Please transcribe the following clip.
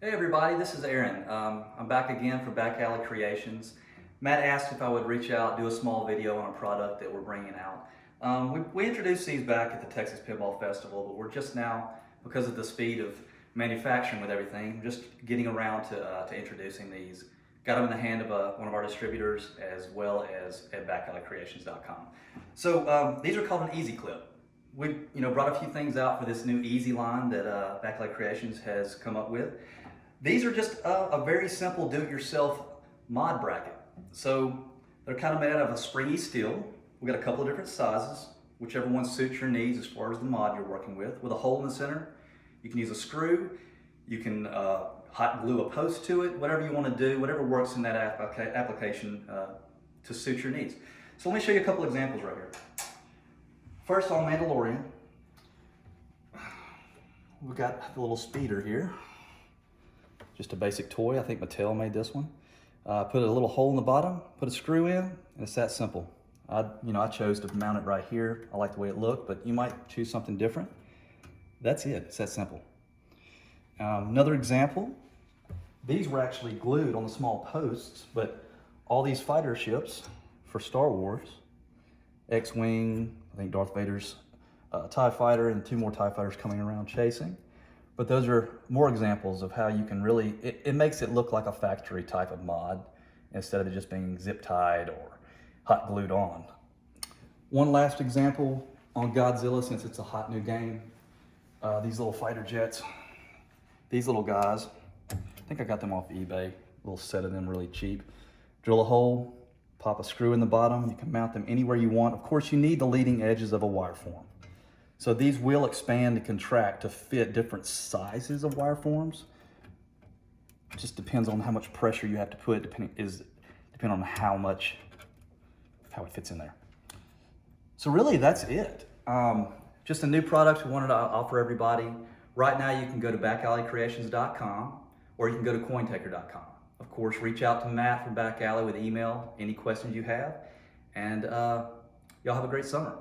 Hey everybody, this is Aaron. I'm back again for Back Alley Creations. Matt asked if I would reach out, do a small video on a product that we're bringing out. We introduced these back at the Texas Pinball Festival, but we're just now, because of the speed of manufacturing with everything, just getting around to introducing these. Got them in the hand of one of our distributors as well as at backalleycreations.com. So these are called an Easy Clip. We brought a few things out for this new Easy line that Back Alley Creations has come up with. These are just a very simple do-it-yourself mod bracket. So they're kind of made out of a springy steel. We've got a couple of different sizes, whichever one suits your needs as far as the mod you're working with a hole in the center. You can use a screw, you can hot glue a post to it, whatever you want to do, whatever works in that application to suit your needs. So let me show you a couple examples right here. First on Mandalorian, we've got the little speeder here. Just a basic toy. I think Mattel made this one. Put a little hole in the bottom, put a screw in, and it's that simple. I chose to mount it right here. I like the way it looked, but you might choose something different. That's it, it's that simple. Another example, these were actually glued on the small posts, but all these fighter ships for Star Wars, X-Wing, I think Darth Vader's TIE fighter, and 2 more TIE fighters coming around chasing. But those are more examples of how you can really, it makes it look like a factory type of mod instead of it just being zip tied or hot glued on. One last example on Godzilla, since it's a hot new game. These little fighter jets, these little guys, I think I got them off eBay, a little set of them really cheap. Drill a hole, pop a screw in the bottom, you can mount them anywhere you want. Of course, you need the leading edges of a wire form. So these will expand and contract to fit different sizes of wire forms. It just depends on how much pressure you have to put, depending on how it fits in there. So really, that's it. Just a new product we wanted to offer everybody. Right now, you can go to backalleycreations.com or you can go to cointaker.com. Of course, reach out to Matt from Back Alley with email, any questions you have, and y'all have a great summer.